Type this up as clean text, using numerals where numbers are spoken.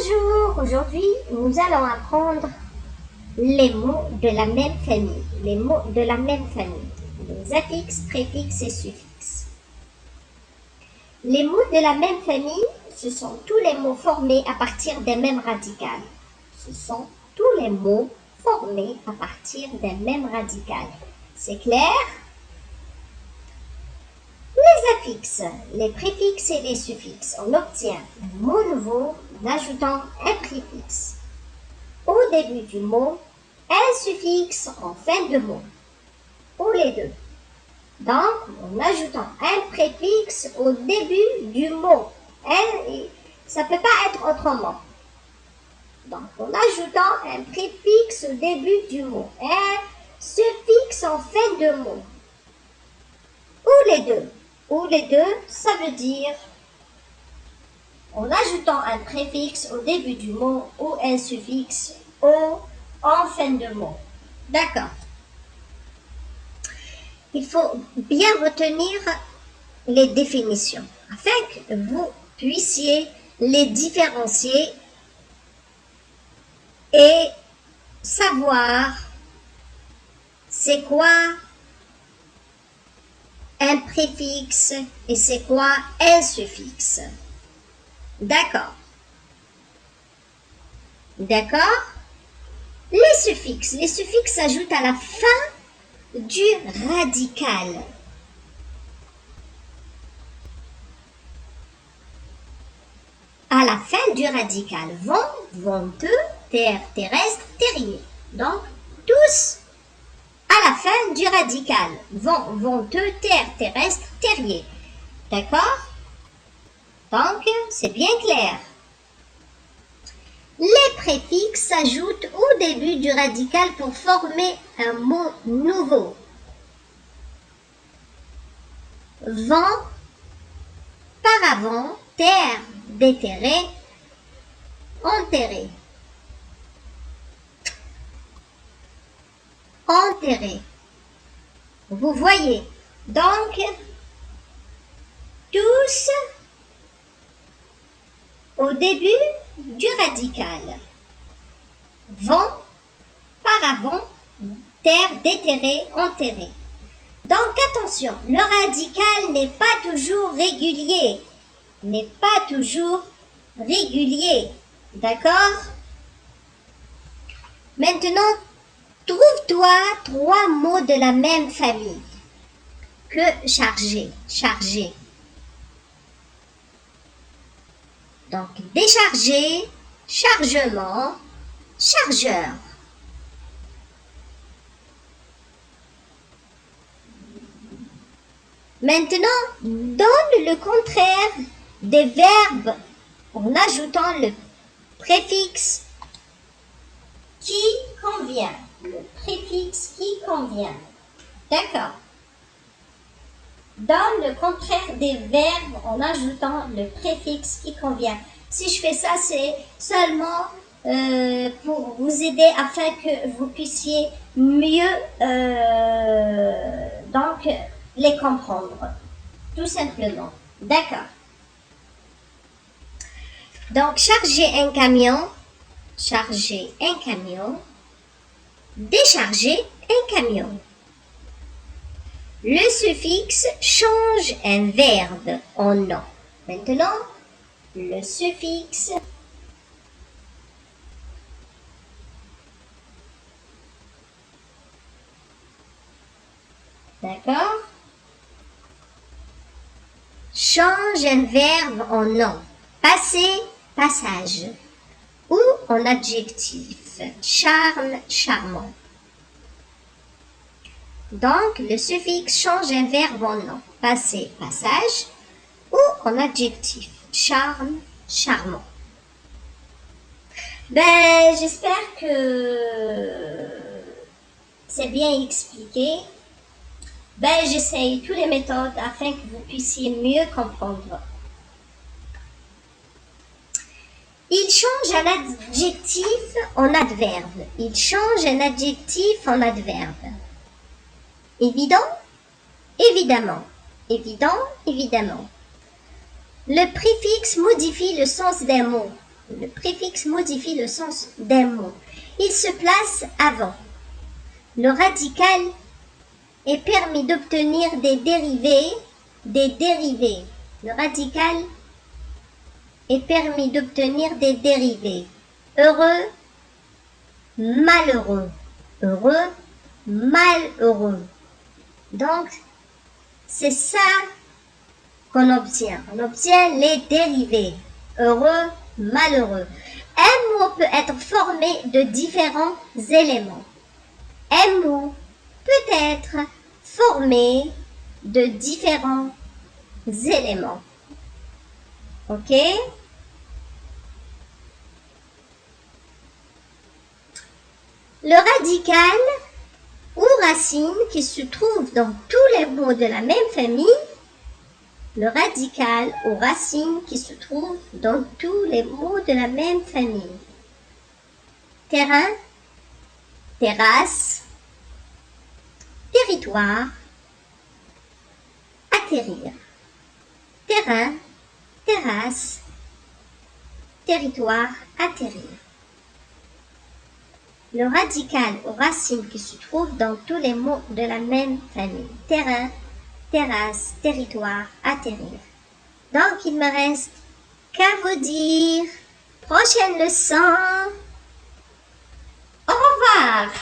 Bonjour, aujourd'hui nous allons apprendre les mots de la même famille. Les mots de la même famille. Les affixes, préfixes et suffixes. Les mots de la même famille, ce sont tous les mots formés à partir des mêmes radicales. Ce sont tous les mots formés à partir des mêmes radicales. C'est clair? Les affixes, les préfixes et les suffixes. On obtient un mot nouveau en ajoutant un préfixe au début du mot, un suffixe en fin de mot, ou les deux. Donc, en ajoutant un préfixe au début du mot, ça ne peut pas être autrement. Donc, en ajoutant un préfixe au début du mot, un suffixe en fin de mot, ou les deux. Ou les deux, ça veut dire en ajoutant un préfixe au début du mot ou un suffixe en fin de mot. D'accord. Il faut bien retenir les définitions afin que vous puissiez les différencier et savoir c'est quoi un préfixe et c'est quoi un suffixe. D'accord. D'accord? Les suffixes s'ajoutent à la fin du radical. À la fin du radical, vent, venteux, terre, terrestre, terrier. Donc, tous à la fin du radical. Vent, venteux, terre, terrestre, terrier. D'accord? Donc, c'est bien clair. Les préfixes s'ajoutent au début du radical pour former un mot nouveau. Vent, paravent, terre, déterré, enterré. Enterré. Vous voyez, donc, tous au début du radical. Vent, paravent, terre, déterré, enterré. Donc attention, le radical n'est pas toujours régulier. N'est pas toujours régulier. D'accord? Maintenant, trouve-toi 3 mots de la même famille que charger, charger. Donc décharger, chargement, chargeur. Maintenant, donne le contraire des verbes en ajoutant le préfixe qui convient. Le préfixe qui convient. D'accord. Donne le contraire des verbes en ajoutant le préfixe qui convient. Si je fais ça, c'est seulement pour vous aider afin que vous puissiez mieux donc les comprendre. Tout simplement. D'accord. Donc, charger un camion, charger un camion, décharger un camion. Le suffixe change un verbe en nom. Maintenant, le suffixe d'accord, change un verbe en nom. Passé, passage. Ou en adjectif. Charme, charmant. Donc, le suffixe change un verbe en nom. Passé, passage. Ou en adjectif. Charme, charmant. Ben, j'espère que c'est bien expliqué. Ben, j'essaye toutes les méthodes afin que vous puissiez mieux comprendre. Il change un adjectif en adverbe. Il change un adjectif en adverbe. Évident? Évidemment. Évident? Évidemment. Le préfixe modifie le sens d'un mot. Le préfixe modifie le sens d'un mot. Il se place avant. Le radical est permis d'obtenir des dérivés. Le radical est permis d'obtenir des dérivés. Heureux, malheureux. Heureux, malheureux. Donc, c'est ça qu'on obtient. On obtient les dérivés. Heureux, malheureux. Un mot peut être formé de différents éléments. Un mot peut être formé de différents éléments. OK? Le radical ou racine qui se trouve dans tous les mots de la même famille. Le radical ou racine qui se trouve dans tous les mots de la même famille. Terrain, terrasse, territoire, atterrir. Terrain, terrasse, territoire, atterrir. Le radical ou racine qui se trouve dans tous les mots de la même famille. Terrain, terrasse, territoire, atterrir. Donc, il me reste qu'à vous dire, prochaine leçon, au revoir.